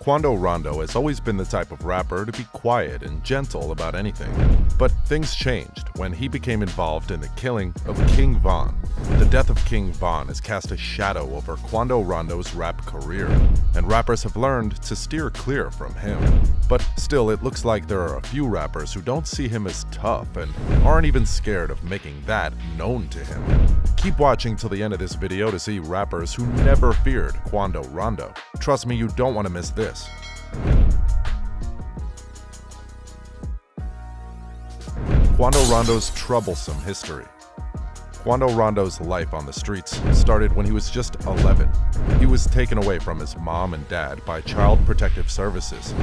Quando Rondo has always been the type of rapper to be quiet and gentle about anything. But things changed when he became involved in the killing of King Von. The death of King Von has cast a shadow over Quando Rondo's rap career, and rappers have learned to steer clear from him. But still, it looks like there are a few rappers who don't see him as tough and aren't even scared of making that known to him. Keep watching till the end of this video to see rappers who never feared Quando Rondo. Trust me, you don't want to miss this. Quando Rondo's troublesome history. Quando Rondo's life on the streets started when he was just 11. He was taken away from his mom and dad by Child Protective Services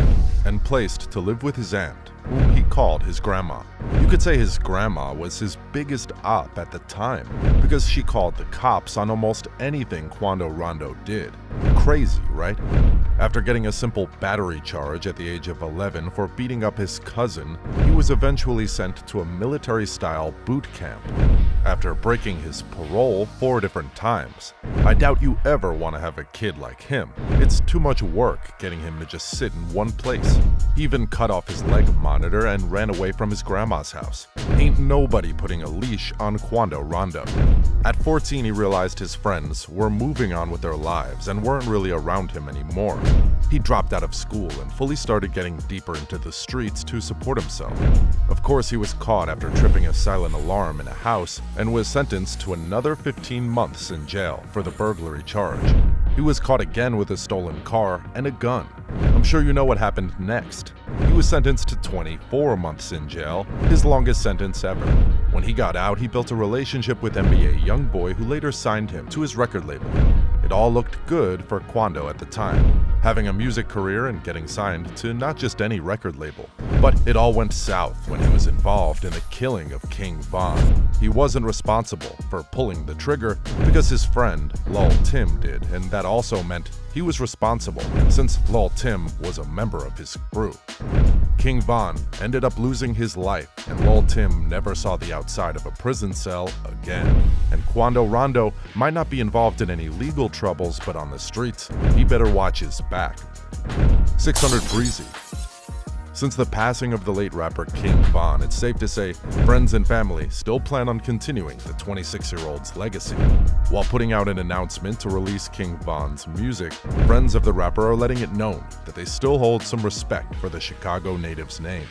and placed to live with his aunt, whom he called his grandma. You could say his grandma was his biggest op at the time because she called the cops on almost anything Quando Rondo did. Crazy, right? After getting a simple battery charge at the age of 11 for beating up his cousin, he was eventually sent to a military-style boot camp. After breaking his parole 4 different times, I doubt you ever want to have a kid like him. It's too much work getting him to just sit in one place. He even cut off his leg monitor and ran away from his grandma's house. Ain't nobody putting a leash on Quando Rondo. At 14, he realized his friends were moving on with their lives and weren't really around him anymore. He dropped out of school and fully started getting deeper into the streets to support himself. Of course, he was caught after tripping a silent alarm in a house and was sentenced to another 15 months in jail for the burglary charge. He was caught again with a stolen car and a gun. I'm sure you know what happened next. He was sentenced to 24 months in jail, his longest sentence ever. When he got out, he built a relationship with NBA YoungBoy, who later signed him to his record label. It all looked good for Quando at the time, having a music career and getting signed to not just any record label. But it all went south when he was involved in the killing of King Von. He wasn't responsible for pulling the trigger because his friend, Lil Tim, did, and that also meant he was responsible since Lil Tim was a member of his crew. King Von ended up losing his life, and Lil Tim never saw the outside of a prison cell again. And Quando Rondo might not be involved in any legal troubles, but on the streets, he better watch his back. 600 Breezy. Since the passing of the late rapper King Von, it's safe to say friends and family still plan on continuing the 26-year-old's legacy. While putting out an announcement to release King Von's music, friends of the rapper are letting it known that they still hold some respect for the Chicago native's name.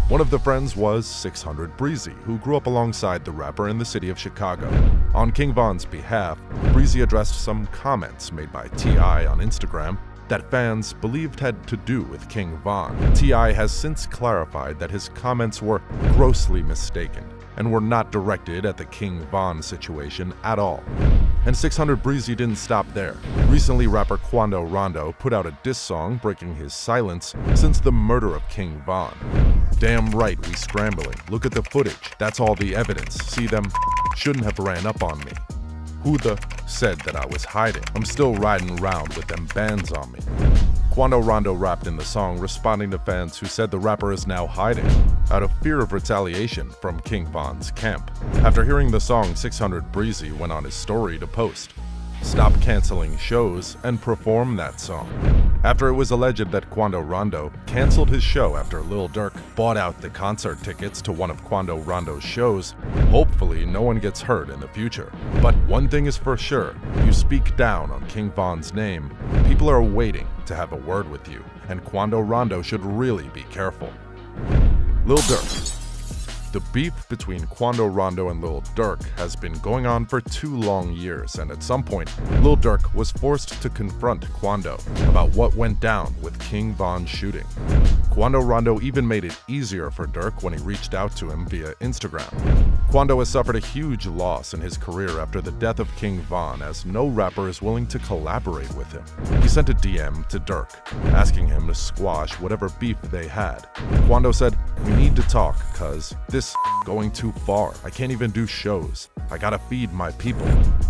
One of the friends was 600 Breezy, who grew up alongside the rapper in the city of Chicago. On King Von's behalf, Breezy addressed some comments made by T.I. on Instagram that fans believed had to do with King Von. T.I. has since clarified that his comments were grossly mistaken and were not directed at the King Von situation at all. And 600 Breezy didn't stop there. Recently, rapper Quando Rondo put out a diss song breaking his silence since the murder of King Von. Damn right we scrambling. Look at the footage. That's all the evidence. See, them shouldn't have ran up on me. Who the said that I was hiding? I'm still riding around with them bands on me. Quando Rondo rapped in the song, responding to fans who said the rapper is now hiding out of fear of retaliation from King Von's camp. After hearing the song, 600 Breezy went on his story to post, "Stop canceling shows and perform that song." After it was alleged that Quando Rondo canceled his show after Lil Durk bought out the concert tickets to one of Quando Rondo's shows, hopefully no one gets hurt in the future. But one thing is for sure, if you speak down on King Von's name, people are waiting to have a word with you, and Quando Rondo should really be careful. Lil Durk. The beef between Quando Rondo and Lil Durk has been going on for 2 long years, and at some point, Lil Durk was forced to confront Quando about what went down with King Von's shooting. Quando Rondo even made it easier for Durk when he reached out to him via Instagram. Quando has suffered a huge loss in his career after the death of King Von, as no rapper is willing to collaborate with him. He sent a DM to Durk, asking him to squash whatever beef they had. Quando said, "We need to talk, cuz this going too far. I can't even do shows. I gotta feed my people."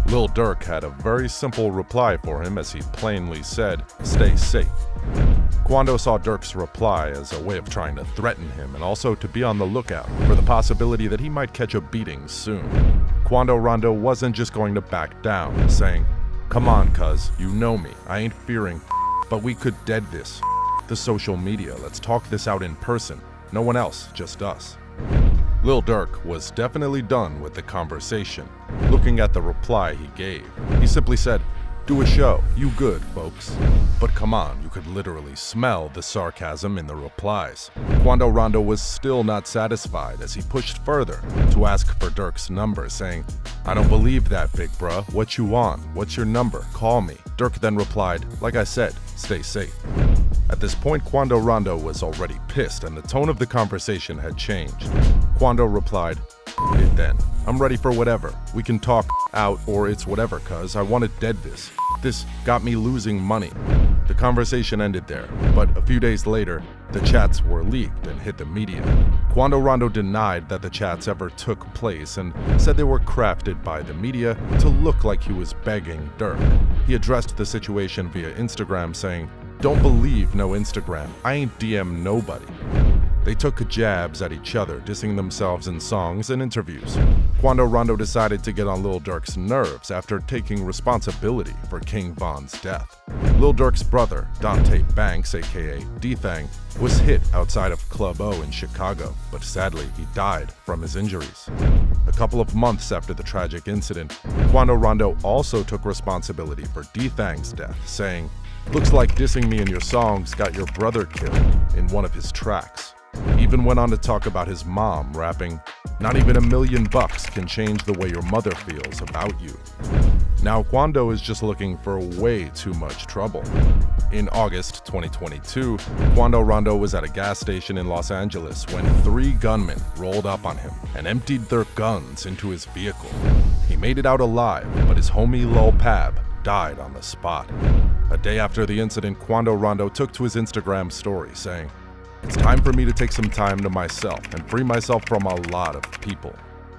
Lil Durk had a very simple reply for him, as he plainly said, "Stay safe." Quando saw Durk's reply as a way of trying to threaten him and also to be on the lookout for the possibility that he might catch a beating soon. Quando Rondo wasn't just going to back down, saying, "Come on, cuz, you know me. I ain't fearing, but we could dead this. the social media. Let's talk this out in person. No one else, just us. Lil Durk was definitely done with the conversation. Looking at the reply he gave, he simply said, "Do a show, you good, folks." But come on, you could literally smell the sarcasm in the replies. Quando Rondo was still not satisfied as he pushed further to ask for Durk's number, saying, "I don't believe that, big bruh. What you want? What's your number? Call me." Durk then replied, "Like I said, stay safe." At this point, Quando Rondo was already pissed and the tone of the conversation had changed. Quando replied, "It then. I'm ready for whatever. We can talk out or it's whatever, cuz I want to dead this. This got me losing money." The conversation ended there, but a few days later, the chats were leaked and hit the media. Quando Rondo denied that the chats ever took place and said they were crafted by the media to look like he was begging Durk. He addressed the situation via Instagram saying, "Don't believe no Instagram. I ain't DM nobody." They took jabs at each other, dissing themselves in songs and interviews. Quando Rondo decided to get on Lil Durk's nerves after taking responsibility for King Von's death. Lil Durk's brother, Dante Banks, aka D-Thang, was hit outside of Club O in Chicago, but sadly he died from his injuries. A couple of months after the tragic incident, Quando Rondo also took responsibility for D-Thang's death, saying, "Looks like dissing me in your songs got your brother killed," in one of his tracks. He even went on to talk about his mom, rapping, "Not even $1 million can change the way your mother feels about you." Now, Quando is just looking for way too much trouble. In August 2022, Quando Rondo was at a gas station in Los Angeles when 3 gunmen rolled up on him and emptied their guns into his vehicle. He made it out alive, but his homie Lil Pab died on the spot. A day after the incident, Quando Rondo took to his Instagram story saying, "It's time for me to take some time to myself and free myself from a lot of people.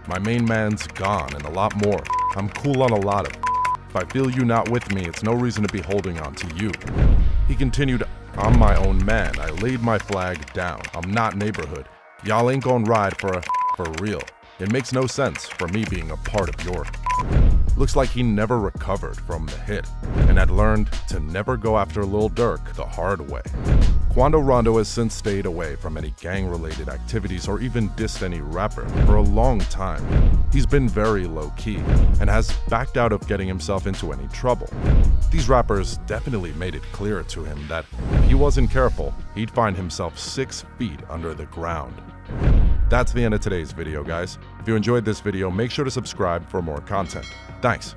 My main man's gone and a lot more. I'm cool on a lot of. If I feel you not with me, it's no reason to be holding on to you." He continued, "I'm my own man. I laid my flag down. I'm not neighborhood. Y'all ain't gonna ride for real. It makes no sense for me being a part of your." Looks like he never recovered from the hit and had learned to never go after Lil Durk the hard way. Quando Rondo has since stayed away from any gang-related activities or even dissed any rapper for a long time. He's been very low-key and has backed out of getting himself into any trouble. These rappers definitely made it clear to him that if he wasn't careful, he'd find himself 6 feet under the ground. That's the end of today's video, guys. If you enjoyed this video, make sure to subscribe for more content. Thanks.